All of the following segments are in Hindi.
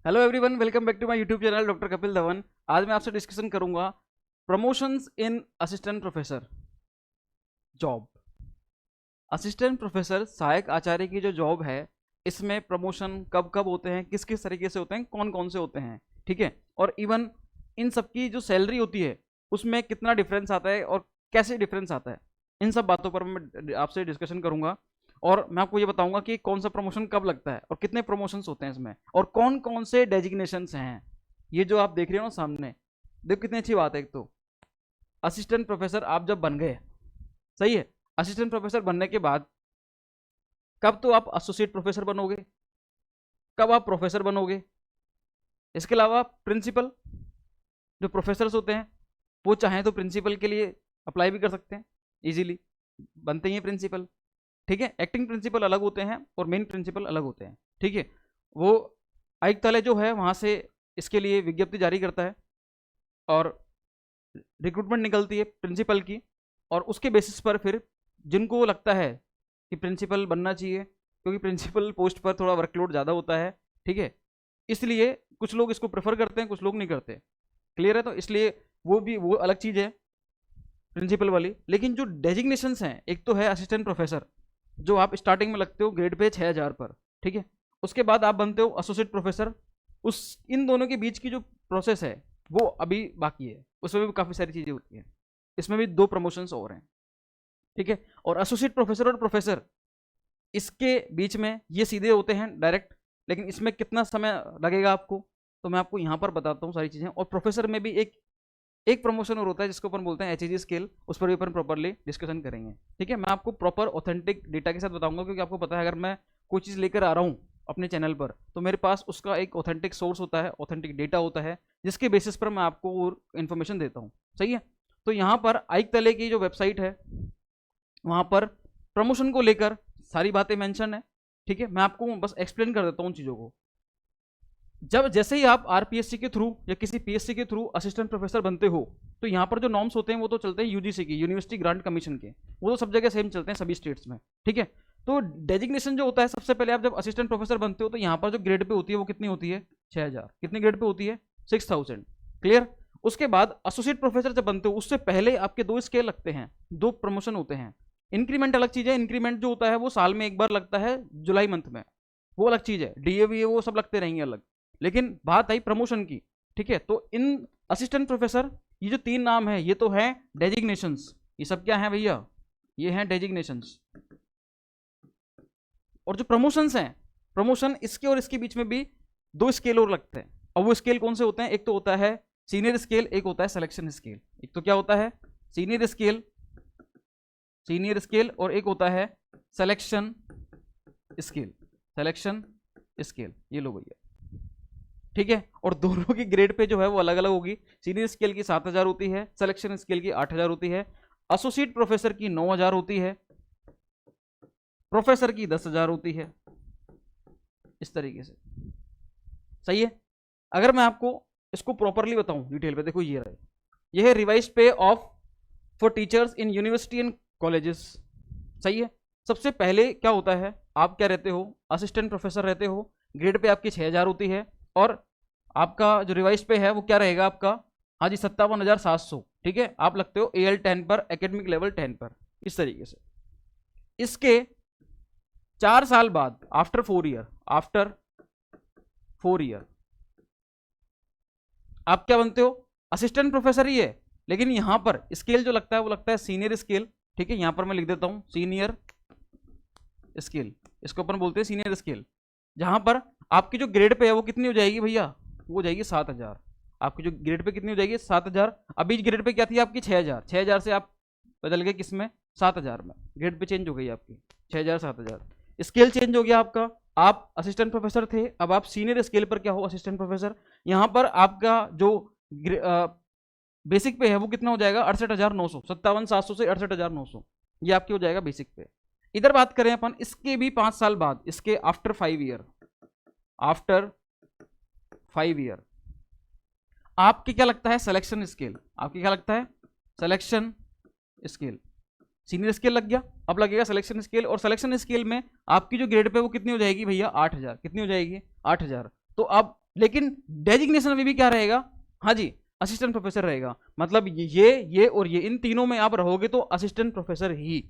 Hello everyone, welcome back to my YouTube channel doctor Kapil Dhawan. आज मैं आपसे डिस्कशन करूंगा promotions in assistant professor job. Assistant professor सहायक आचार्य की जो जॉब है, इसमें प्रमोशन कब कब होते हैं, किस किस तरीके से होते हैं, कौन कौन से होते हैं, ठीक है। और इवन इन सब की जो सैलरी होती है उसमें कितना डिफरेंस आता है और कैसे डिफरेंस आता है, इन सब बातों पर मैं आपसे डिस्कशन करूंगा। और मैं आपको ये बताऊंगा कि कौन सा प्रमोशन कब लगता है और कितने प्रमोशंस होते हैं इसमें, और कौन कौन से डेजिग्नेशंस हैं। ये जो आप देख रहे हो ना सामने, देखो कितनी अच्छी बात है। एक तो असिस्टेंट प्रोफेसर आप जब बन गए, सही है, असिस्टेंट प्रोफेसर बनने के बाद कब तो आप एसोसिएट प्रोफेसर बनोगे, कब आप प्रोफेसर बनोगे। इसके अलावा प्रिंसिपल, जो प्रोफेसर्स होते हैं वो चाहें तो प्रिंसिपल के लिए अप्लाई भी कर सकते हैं, इजीली बनते ही हैं प्रिंसिपल, ठीक है। एक्टिंग प्रिंसिपल अलग होते हैं और मेन प्रिंसिपल अलग होते हैं, ठीक है। वो आयुक्तालय जो है वहाँ से इसके लिए विज्ञप्ति जारी करता है और रिक्रूटमेंट निकलती है प्रिंसिपल की, और उसके बेसिस पर फिर जिनको लगता है कि प्रिंसिपल बनना चाहिए, क्योंकि प्रिंसिपल पोस्ट पर थोड़ा वर्कलोड ज़्यादा होता है, ठीक है, इसलिए कुछ लोग इसको प्रेफर करते हैं, कुछ लोग नहीं करते। क्लियर है? तो इसलिए वो अलग चीज़ है प्रिंसिपल वाली। लेकिन जो डेजिग्नेशंस हैं, एक तो है असिस्टेंट प्रोफेसर जो आप स्टार्टिंग में लगते हो ग्रेड पे 6000 पर, ठीक है। उसके बाद आप बनते हो एसोसिएट प्रोफेसर। उस इन दोनों के बीच की जो प्रोसेस है वो अभी बाकी है, उसमें भी काफ़ी सारी चीज़ें होती हैं। इसमें भी 2 प्रमोशंस और हैं, ठीक है। और एसोसिएट प्रोफेसर और प्रोफेसर, इसके बीच में ये सीधे होते हैं डायरेक्ट, लेकिन इसमें कितना समय लगेगा आपको, तो मैं आपको यहाँ पर बताता हूँ सारी चीज़ें। और प्रोफेसर में भी एक एक प्रमोशन और होता है जिसको अपन बोलते हैं एचईजी स्केल, उस पर भी अपन प्रॉपरली डिस्कशन करेंगे, ठीक है। मैं आपको प्रॉपर ऑथेंटिक डेटा के साथ बताऊंगा, क्योंकि आपको पता है अगर मैं कोई चीज़ लेकर आ रहा हूँ अपने चैनल पर, तो मेरे पास उसका एक ऑथेंटिक सोर्स होता है, ऑथेंटिक डेटा होता है, जिसके बेसिस पर मैं आपको इन्फॉर्मेशन देता हूँ, सही है। तो यहाँ पर आयुक्तालय की जो वेबसाइट है वहाँ पर प्रमोशन को लेकर सारी बातें मेंशन है, ठीक है। मैं आपको बस एक्सप्लेन कर देता हूँ चीज़ों को। जब जैसे ही आप आरपीएससी के थ्रू या किसी पीएससी के थ्रू असिस्टेंट प्रोफेसर बनते हो, तो यहाँ पर जो नॉर्म्स होते हैं वो तो चलते हैं यूजीसी की, यूनिवर्सिटी ग्रांट कमीशन के, वो तो सब जगह सेम चलते हैं सभी स्टेट्स में, ठीक है। तो डेजिग्नेशन जो होता है, सबसे पहले आप जब असिस्टेंट प्रोफेसर बनते हो तो यहाँ पर जो ग्रेड पे होती है वो कितनी होती है, 6000। कितनी ग्रेड पे होती है, 6000। क्लियर? उसके बाद एसोसिएट प्रोफेसर जब बनते हो उससे पहले आपके 2 स्केल लगते हैं, 2 प्रमोशन होते हैं। इंक्रीमेंट अलग चीज़ है, इंक्रीमेंट जो होता है वो साल में एक बार लगता है जुलाई मंथ में, वो अलग चीज़ है। डीए वो सब लगते रहेंगे अलग, लेकिन बात आई प्रमोशन की, ठीक है। तो इन असिस्टेंट प्रोफेसर, ये जो 3 नाम है ये तो है डेजिग्नेशंस। ये सब क्या है भैया, ये हैं डेजिग्नेशंस। और जो प्रमोशंस हैं, प्रमोशन इसके और इसके बीच में भी 2 स्केल और लगते हैं। और वो स्केल कौन से होते हैं, एक तो होता है सीनियर स्केल, एक होता है सिलेक्शन स्केल। एक तो क्या होता है, सीनियर स्केल, सीनियर स्केल, और एक होता है सिलेक्शन स्केल, सिलेक्शन स्केल। ये लो भैया, ठीक है। और दोनों की ग्रेड पे जो है वो अलग अलग होगी। सीनियर स्केल की 7000 होती है, सिलेक्शन स्केल की 8000 होती है, एसोसिएट प्रोफेसर की 9000 होती है, प्रोफेसर की 10000 होती है, इस तरीके से, सही है। अगर मैं आपको इसको प्रॉपरली बताऊं डिटेल पे, देखो ये रहे, ये है रिवाइज पे of for teachers in university and colleges, सही है। सबसे पहले क्या होता है, आप क्या रहते हो, असिस्टेंट प्रोफेसर रहते हो, ग्रेड पे आपकी 6000 होती है, और आपका जो रिवाइज पे है वो क्या रहेगा आपका, हाँ जी 57,700, ठीक है। आप लगते हो AL 10 पर, एकेडमिक लेवल 10 पर, इस तरीके से। इसके 4 साल बाद, आफ्टर 4 ईयर, आफ्टर 4 ईयर आप क्या बनते हो, असिस्टेंट प्रोफेसर ही है, लेकिन यहां पर स्केल जो लगता है वो लगता है सीनियर स्केल, ठीक है। यहां पर मैं लिख देता हूं सीनियर स्केल, इसको अपन बोलते हैं सीनियर स्केल, जहां पर आपकी जो ग्रेड पे है वो कितनी हो जाएगी भैया, वो हो जाएगी 7000। आपकी जो ग्रेड पे कितनी हो जाएगी, 7000। अभी ग्रेड पे क्या थी आपकी, 6000। 6000 से आप बदल गए किसमें, 7000 में, ग्रेड पे चेंज हो गई आपकी 6000 7000, स्केल चेंज हो गया आपका। आप असिस्टेंट प्रोफेसर थे, अब आप सीनियर स्केल पर क्या हो, असिस्टेंट प्रोफेसर। यहाँ पर आपका जो बेसिक पे है वो कितना हो जाएगा, 68,900, 57,700 से 68,900, ये आपकी हो जाएगा बेसिक पे। इधर बात करें अपन इसके भी 5 साल बाद, इसके आफ्टर 5 ईयर, आफ्टर 5 ईयर आपके क्या लगता है, सिलेक्शन स्केल। आपके क्या लगता है, सिलेक्शन स्केल। सीनियर स्केल लग गया, अब लगेगा सिलेक्शन स्केल, और सिलेक्शन स्केल में आपकी जो ग्रेड पे वो कितनी हो जाएगी भैया, 8000। कितनी हो जाएगी, 8000। तो अब लेकिन डेजिग्नेशन में भी क्या रहेगा, हाँ जी, असिस्टेंट प्रोफेसर रहेगा। मतलब ये और ये, इन तीनों में आप रहोगे तो असिस्टेंट प्रोफेसर ही।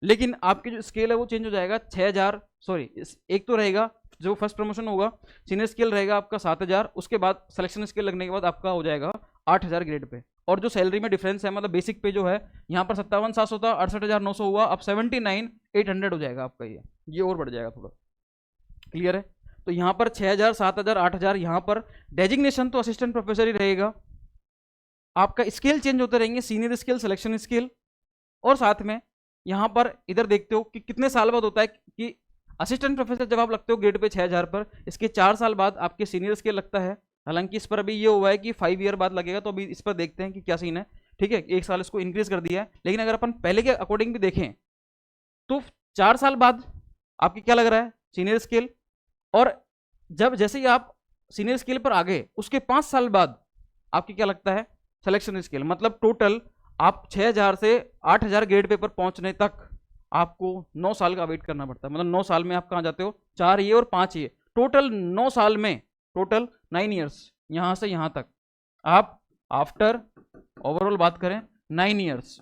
लेकिन आपकी जो स्केल है वो चेंज हो जाएगा, 6000, सॉरी एक तो रहेगा जो फर्स्ट प्रमोशन होगा, सीनियर स्केल रहेगा आपका 7000, उसके बाद सिलेक्शन स्केल लगने के बाद आपका हो जाएगा 8000 ग्रेड पे। और जो सैलरी में डिफरेंस है, मतलब बेसिक पे जो है यहाँ पर 57,700 था, 68,900 हुआ, अब 79,800 हो जाएगा आपका, ये और बढ़ जाएगा थोड़ा। क्लियर है? तो यहाँ पर 6000, 7000, 8000, यहाँ पर डेजिग्नेशन तो असिस्टेंट प्रोफेसर ही रहेगा, आपका स्केल चेंज होते रहेंगे, सीनियर स्केल, सिलेक्शन स्केल, और साथ में यहाँ पर इधर देखते हो कि कितने साल बाद होता है कि असिस्टेंट प्रोफेसर जब आप लगते हो ग्रेड पे 6000 पर, इसके 4 साल बाद आपके सीनियर स्केल लगता है। हालांकि इस पर अभी ये हुआ है कि 5 ईयर बाद लगेगा, तो अभी इस पर देखते हैं कि क्या सीन है। ठीक है, 1 साल इसको इंक्रीज कर दिया है, लेकिन अगर अपन पहले के अकॉर्डिंग भी देखें तो 4 साल बाद आपकी क्या लग रहा है, सीनियर स्केल। और जब जैसे ही आप सीनियर स्केल पर आ गए, उसके 5 साल बाद आपकी क्या लगता है, सिलेक्शन स्केल। मतलब टोटल आप 6000 से 8000 ग्रेड पे पर पहुंचने तक आपको 9 साल का वेट करना पड़ता है। मतलब 9 साल में आप कहाँ जाते हो, 4 ये और 5 ये, टोटल 9 साल में, टोटल 9 ईयर्स यहाँ से यहाँ तक। आप आफ्टर ओवरऑल बात करें 9 ईयर्स,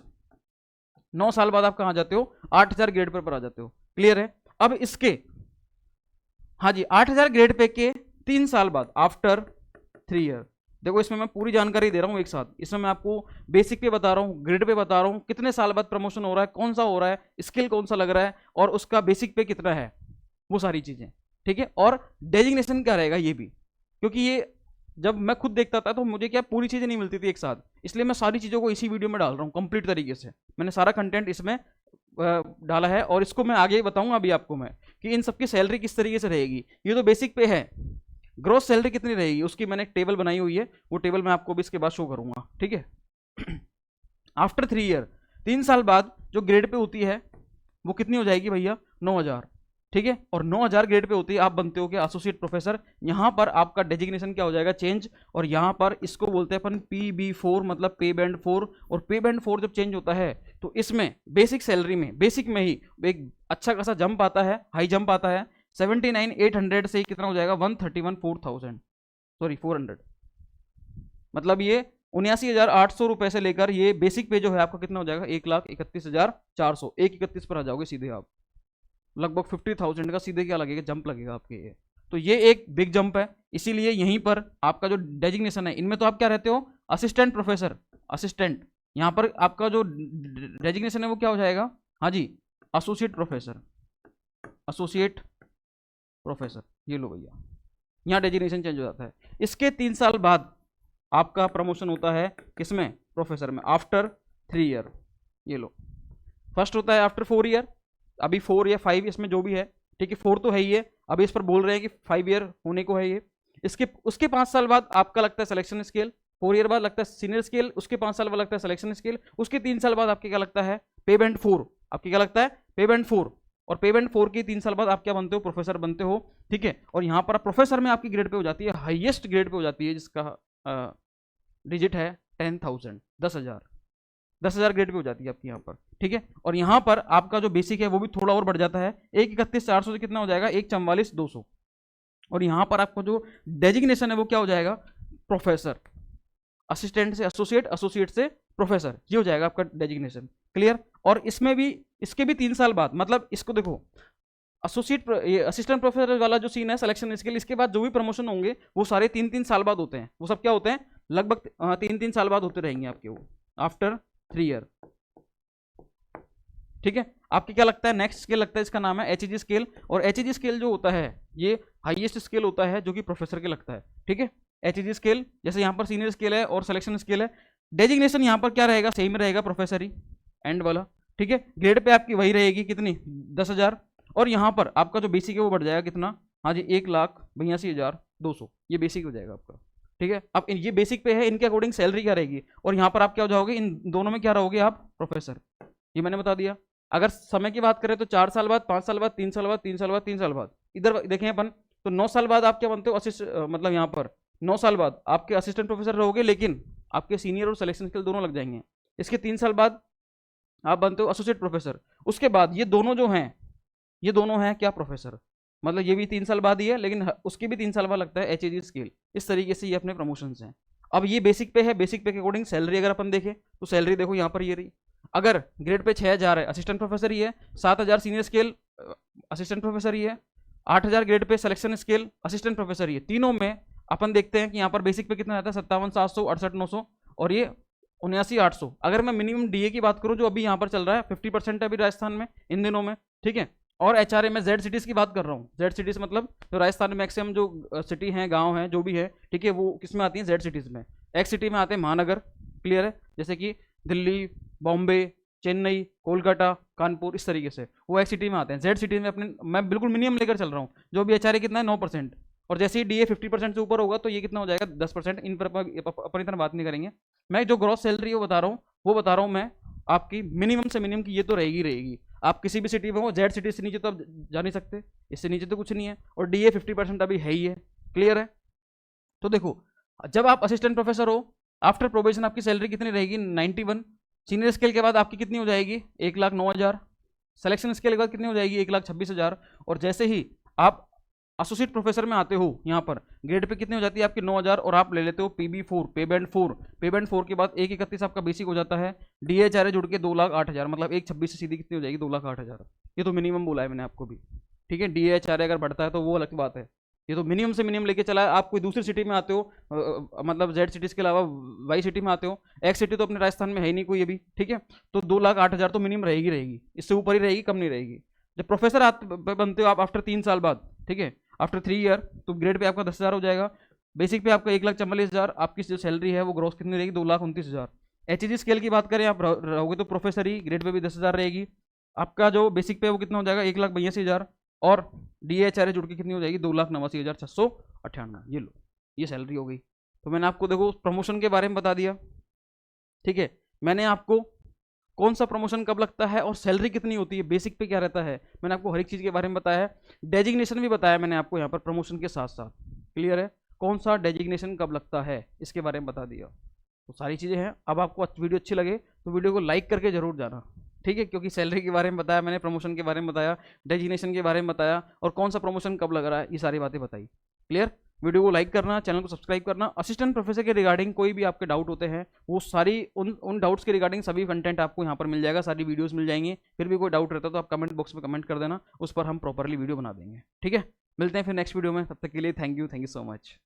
9 साल बाद आप कहाँ जाते हो, 8000 ग्रेड पर आ जाते हो। क्लियर है? अब इसके, हाँ जी, 8000 ग्रेड पे के 3 साल बाद, आफ्टर 3 ईयर। देखो इसमें मैं पूरी जानकारी दे रहा हूँ एक साथ, इसमें मैं आपको बेसिक पे बता रहा हूँ, ग्रेड पे बता रहा हूँ, कितने साल बाद प्रमोशन हो रहा है, कौन सा हो रहा है, स्किल कौन सा लग रहा है, और उसका बेसिक पे कितना है, वो सारी चीजें। ठीक है, और डेजिग्नेशन क्या रहेगा ये भी, क्योंकि ये जब मैं खुद देखता था तो मुझे क्या पूरी चीजें नहीं मिलती थी एक साथ, इसलिए मैं सारी चीजों को इसी वीडियो में डाल रहा हूँ कंप्लीट तरीके से। मैंने सारा कंटेंट इसमें डाला है, और इसको मैं आगे बताऊंगा अभी आपको मैं कि इन सबकी सैलरी किस तरीके से रहेगी। ये तो बेसिक पे है, ग्रोस सैलरी कितनी रहेगी उसकी मैंने एक टेबल बनाई हुई है, वो टेबल मैं आपको भी इसके बाद शो करूंगा। ठीक है, आफ्टर 3 ईयर, 3 साल बाद जो ग्रेड पे होती है वो कितनी हो जाएगी भैया, 9000। ठीक है, और 9000 ग्रेड पे होती है, आप बनते हो क्या, एसोसिएट प्रोफेसर। यहाँ पर आपका डेजिग्नेशन क्या हो जाएगा, चेंज, और यहाँ पर इसको बोलते हैं अपन PB4, मतलब पे बैंड 4। और पे बैंड 4 जब चेंज होता है तो इसमें बेसिक सैलरी में, बेसिक में ही एक अच्छा खासा जंप आता है, हाई जंप आता है। 79,800 से कितना हो जाएगा, 131,400, सॉरी 400। मतलब ये 79,800 रुपए से लेकर ये बेसिक पे जो है आपका कितना हो जाएगा, 1,31,400, 1,31 पर आ जाओगे सीधे आप। लगभग 50,000 का सीधे क्या लगेगा, जंप लगेगा आपके ये। तो ये एक बिग जंप है, इसीलिए यहीं पर आपका जो डेजिग्नेशन है, इनमें तो आप क्या रहते हो, असिस्टेंट प्रोफेसर, असिस्टेंट। यहाँ पर आपका जो डेजिग्नेशन है वो क्या हो जाएगा, हाँ जी, एसोसिएट प्रोफेसर, एसोसिएट प्रोफेसर। ये लो भैया, यहाँ डेजिग्नेशन चेंज हो जाता है। इसके 3 साल बाद आपका प्रमोशन होता है किसमें, प्रोफेसर में, आफ्टर 3 ईयर। ये लो, फर्स्ट होता है आफ्टर 4 ईयर, अभी 4 या 5 इसमें जो भी है। ठीक है, 4 तो है ही है, अभी इस पर बोल रहे हैं कि 5 ईयर होने को है ये। इसके उसके 5 साल बाद आपका लगता है सिलेक्शन स्केल, 4 ईयर बाद लगता है सीनियर स्केल, उसके 5 साल बाद लगता है सिलेक्शन स्केल, उसके 3 साल बाद आपके क्या लगता है, पे बैंड 4। आपके क्या लगता है, पे बैंड 4। और पे बैंड 4 के 3 साल बाद आप क्या बनते हो, प्रोफेसर बनते हो। ठीक है, और यहाँ पर प्रोफेसर में आपकी ग्रेड पे हो जाती है, हाईएस्ट ग्रेड पे हो जाती है, जिसका डिजिट है 10,000, 10,000, 10,000 ग्रेड पे हो जाती है आपकी यहाँ पर। ठीक है, और यहाँ पर आपका जो बेसिक है वो भी थोड़ा और बढ़ जाता है, 1,31,400 से कितना हो जाएगा, 1,44,200। और यहाँ पर आपका जो डेजिग्नेशन है वो क्या हो जाएगा, प्रोफेसर। असिस्टेंट से एसोसिएट, एसोसिएट से प्रोफेसर, ये हो जाएगा आपका डेजिग्नेशन। क्लियर? और इसमें भी, इसके भी 3 साल बाद, मतलब इसको देखो, एसोसिएट असिस्टेंट प्रोफेसर वाला जो सीन है सिलेक्शन स्केल, इसके बाद जो भी प्रमोशन होंगे वो सारे 3-3 साल बाद होते हैं। वो सब क्या होते हैं, लगभग 3-3 साल बाद होते रहेंगे आपके, वो आफ्टर 3 ईयर। ठीक है, आपके क्या लगता है, नेक्स्ट स्केल लगता है, इसका नाम है HG स्केल। और HG स्केल जो होता है ये हाईएस्ट स्केल होता है जो कि प्रोफेसर के लगता है। ठीक है, HG स्केल, जैसे यहाँ पर सीनियर स्केल है और सिलेक्शन स्केल है। डेजिग्नेशन यहाँ पर क्या रहेगा, सेम रहेगा, प्रोफेसर ही, एंड वाला। ठीक है, ग्रेड पे आपकी वही रहेगी, कितनी, 10,000। और यहाँ पर आपका जो बेसिक है वो बढ़ जाएगा कितना, हाँ जी, 1,82,200, ये बेसिक हो जाएगा आपका। ठीक है, अब ये बेसिक पे है, इनके अकॉर्डिंग सैलरी क्या रहेगी, और यहाँ पर आप क्या हो जाओगे, इन दोनों में क्या रहोगे आप, प्रोफेसर। ये मैंने बता दिया। अगर समय की बात करें तो 4 साल बाद, 5 साल बाद, 3 साल बाद, 3 साल बाद, 3 साल बाद, इधर देखें अपन तो 9 साल बाद आप क्या बनते हो, मतलब यहाँ पर 9 साल बाद आपके असिस्टेंट प्रोफेसर रहोगे, लेकिन आपके सीनियर और सिलेक्शन स्केल दोनों लग जाएंगे। इसके 3 साल बाद आप बनते हो एसोसिएट प्रोफेसर। उसके बाद ये दोनों जो हैं, ये दोनों हैं क्या, प्रोफेसर। मतलब ये भी 3 साल बाद ही है, लेकिन उसके भी 3 साल बाद लगता है HAG स्केल। इस तरीके से ये अपने प्रमोशन हैं। अब ये बेसिक पे है, बेसिक पे के अकॉर्डिंग सैलरी अगर अपन देखें तो सैलरी देखो यहाँ पर ये रही। अगर ग्रेड पे 6000 है, असिस्टेंट प्रोफेसर ही है, 7000 सीनियर स्केल असिस्टेंट प्रोफेसर ही है, 8000 grade pay selection scale assistant professor ही है। तीनों में अपन देखते हैं कि यहाँ पर बेसिक पे कितना आता है, 57,700, 68,900 और ये 79,800। अगर मैं मिनिमम DA की बात करूँ जो अभी यहाँ पर चल रहा है 50% है अभी राजस्थान में इन दिनों में, ठीक है। और HRA में जेड सिटीज़ की बात कर रहा हूँ। जेड सिटीज़ मतलब जो राजस्थान में मैक्सिमम जो सिटी हैं, गांव हैं, जो भी है, ठीक है, वो किस में आती हैं, जेड सिटीज़ में। एक्स सिटी में आते हैं महानगर, क्लियर है, जैसे कि दिल्ली, बॉम्बे, चेन्नई, कोलकाता, कानपुर, इस तरीके से वो एक्स सिटी में आते हैं। जेड सिटी में अपने मैं बिल्कुल मिनिमम लेकर चल रहा हूँ। जो भी HRA कितना है 9%, और जैसे ही DA 50% से ऊपर होगा तो ये कितना हो जाएगा 10%। इन पर अपनी तरह बात नहीं करेंगे। मैं जो ग्रॉस सैलरी वो बता रहा हूँ मैं आपकी मिनिमम से मिनिमम की, ये तो रहेगी। आप किसी भी सिटी में हो, जेड सिटी से नीचे तो आप जा नहीं सकते, इससे नीचे तो कुछ नहीं है, और DA 50% अभी है ही है, क्लियर है। तो देखो, जब आप असिस्टेंट प्रोफेसर हो, आफ्टर प्रोबेशन आपकी सैलरी कितनी रहेगी, 91। सीनियर स्केल के बाद आपकी कितनी हो जाएगी, 1,09,000। सिलेक्शन स्केल के बाद कितनी हो जाएगी, 1,26,000। और जैसे ही आप एसोसिएट प्रोफेसर में आते हो, यहाँ पर ग्रेड पे कितनी हो जाती है आपकी 9,000, और आप ले लेते हो PB4, पे बैंड 4। पे बैंड 4 के बाद 1,31 आपका बेसिक हो जाता है, DHRA जुड़ के 2,08,000, मतलब 1,26 से सीधी कितनी हो जाएगी, 2,08,000। ये तो मिनिमम बोला है मैंने आपको भी, ठीक है। DHRA अगर बढ़ता है तो वो अलग बात है, ये तो मिनिमम से मिनिमम लेके चला है। आप कोई दूसरी सिटी में आते हो, मतलब जेड सिटीज़ के अलावा वाई सिटी में आते हो, एक्स सिटी तो अपने राजस्थान में है ही नहीं कोई अभी, ठीक है, तो 2,08,000 तो मिनिमम रहेगी, इससे ऊपर ही रहेगी, कम नहीं रहेगी। जब प्रोफेसर बनते हो आप आफ्टर 3 साल बाद, ठीक है, आफ्टर 3 ईयर, तो ग्रेड पे आपका 10,000 हो जाएगा। बेसिक पे आपका 1,44,000, आपकी जो सैलरी है वो ग्रोस कितनी रहेगी, 2,29,000। HAG स्केल की बात करें, आप रहोगे तो प्रोफेसर ही, ग्रेड पे भी 10,000 रहेगी। आपका जो बेसिक पे वो कितना हो जाएगा, 1,82,000, और DHRA जुड़ के कितनी हो जाएगी, 2,89,698। ये लो, ये सैलरी हो गई। तो मैंने आपको देखो प्रमोशन के बारे में बता दिया, ठीक है। मैंने आपको कौन सा प्रमोशन कब लगता है और सैलरी कितनी होती है, बेसिक पे क्या रहता है, मैंने आपको हर एक चीज़ के बारे में बताया है। डेजिग्नेशन भी बताया मैंने आपको यहाँ पर प्रमोशन के साथ साथ, क्लियर है। कौन सा डेजिग्नेशन कब लगता है इसके बारे में बता दिया। तो सारी चीज़ें हैं। अब आपको वीडियो अच्छी लगे तो वीडियो को लाइक करके जरूर जाना, ठीक है, क्योंकि सैलरी के बारे में बताया मैंने, प्रमोशन के बारे में बताया, डेजिग्नेशन के बारे में बताया, और कौन सा प्रमोशन कब लग रहा है, ये सारी बातें बताई, क्लियर। वीडियो को लाइक करना, चैनल को सब्सक्राइब करना। असिस्टेंट प्रोफेसर के रिगार्डिंग कोई भी आपके डाउट होते हैं, वो सारी उन डाउट्स के रिगार्डिंग सभी कंटेंट आपको यहाँ पर मिल जाएगा, सारी वीडियोस मिल जाएंगी। फिर भी कोई डाउट रहता है तो आप कमेंट बॉक्स में कमेंट कर देना, उस पर हम प्रॉपरली वीडियो बना देंगे, ठीक है। मिलते हैं फिर नेक्स्ट वीडियो में, तब तक के लिए थैंक यू सो मच।